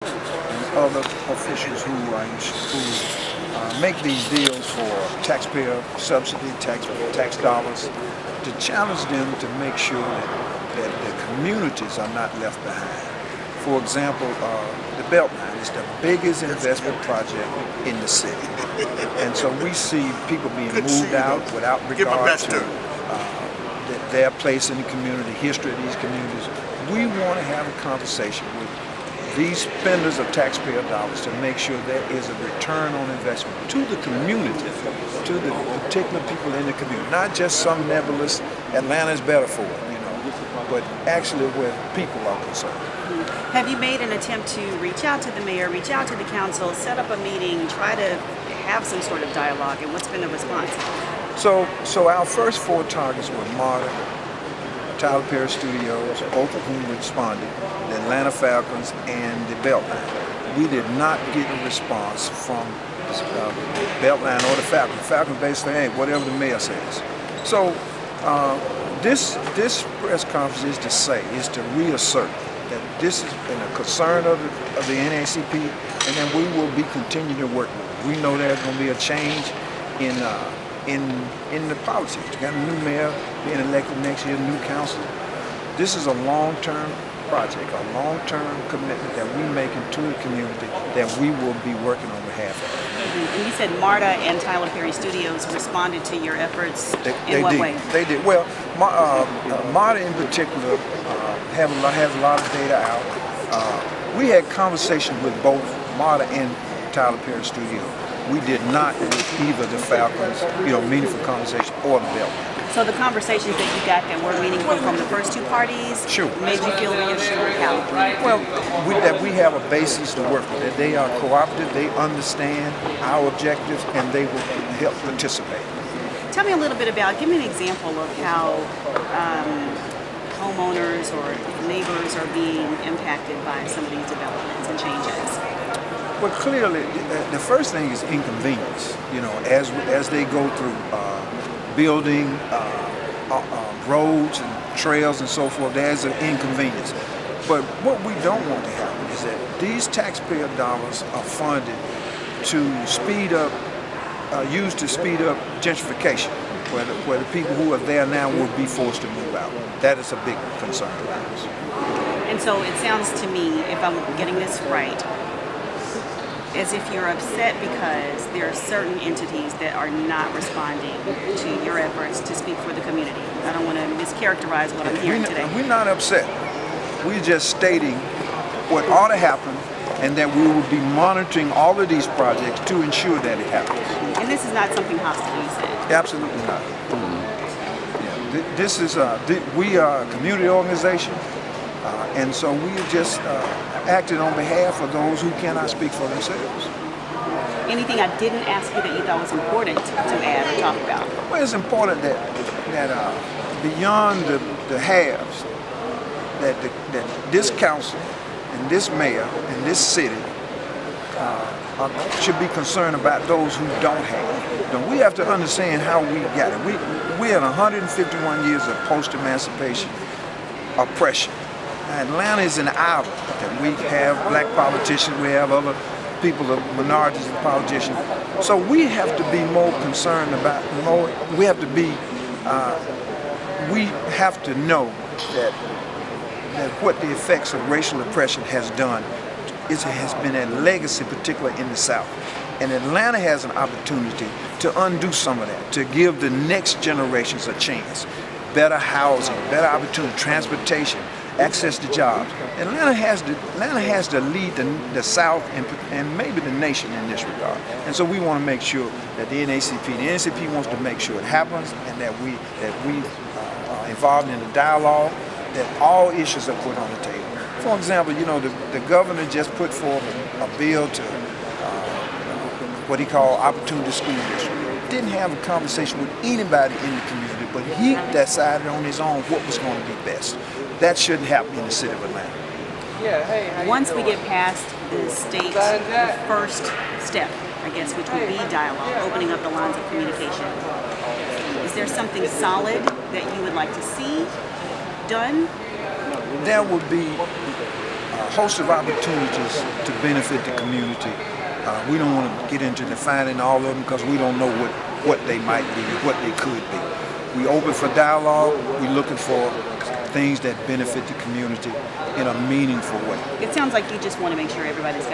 and other officials who make these deals for taxpayer subsidy, tax dollars, to challenge them to make sure that the communities are not left behind. For example, the Beltline is the biggest investment project in the city. And so we see people being moved out without regard to their place in the community, history of these communities. We want to have a conversation with these spenders of taxpayer dollars to make sure there is a return on investment to the community, to the particular people in the community, not just some nebulous Atlanta's better for it, but actually where people are concerned. Have you made an attempt to reach out to the mayor, reach out to the council, set up a meeting, try to have some sort of dialogue, and what's been the response? So our first four targets were MARTA, Tyler Perry Studios, both of whom responded, the Atlanta Falcons and the Beltline. We did not get a response from the Beltline or the Falcons. The Falcons basically, hey, whatever the mayor says. So this press conference is to reassert that this is a concern of the Naacp, and then we will be continuing to work with it. We know there's going to be a change in the politics. We got a new mayor being elected next year, new council. This is a long-term project, a long-term commitment that we make into the community that we will be working on behalf of. And you said MARTA and Tyler Perry Studios responded to your efforts in what way? They did. Well, MARTA in particular has a lot of data out. We had conversations with both MARTA and Tyler Perry Studios. We did not with either the Falcons, meaningful conversation, or the Beltline. So the conversations that you got that were meaningful from the first two parties made you feel reassured how? Well, that we have a basis to work with, that they are cooperative, they understand our objectives, and they will help participate. Tell me a little bit about, give me an example of how homeowners or neighbors are being impacted by some of these developments and changes. Well, clearly, the first thing is inconvenience. As they go through building roads and trails and so forth, there's an inconvenience. But what we don't want to happen is that these taxpayer dollars are funded to speed up, used to speed up gentrification, where the people who are there now will be forced to move out. That is a big concern of ours. And so it sounds to me, if I'm getting this right, as if you're upset because there are certain entities that are not responding to your efforts to speak for the community. I don't want to mischaracterize what I'm hearing today. We're not upset. We're just stating what ought to happen, and that we will be monitoring all of these projects to ensure that it happens. And this is not something hostile, you said? Absolutely not. This is we are a community organization, and so we just acted on behalf of those who cannot speak for themselves. Anything I didn't ask you that you thought was important to add or talk about? Well, it's important that beyond the haves, that this council and this mayor and this city should be concerned about those who don't have. Now, we have to understand how we got it. We had 151 years of post-emancipation oppression. Atlanta is an island that we have black politicians, we have other people of minorities and politicians. So we have to be more concerned about we have to know that what the effects of racial oppression has done has been a legacy, particularly in the South. And Atlanta has an opportunity to undo some of that, to give the next generations a chance. Better housing, better opportunity, transportation, access to jobs. Atlanta has to lead the South and maybe the nation in this regard. And so we want to make sure that the NAACP wants to make sure it happens, and that we are involved in the dialogue, that all issues are put on the table. For example, the governor just put forth a bill to what he called Opportunity School District. Didn't have a conversation with anybody in the community, but he decided on his own what was going to be best. That shouldn't happen in the city of Atlanta. Once we get past the state, the first step, I guess, which would be dialogue, opening up the lines of communication, is there something solid that you would like to see done? There would be a host of opportunities to benefit the community. We don't want to get into defining all of them because we don't know what they might be, what they could be. We open for dialogue. We're looking for things that benefit the community in a meaningful way. It sounds like you just want to make sure everybody's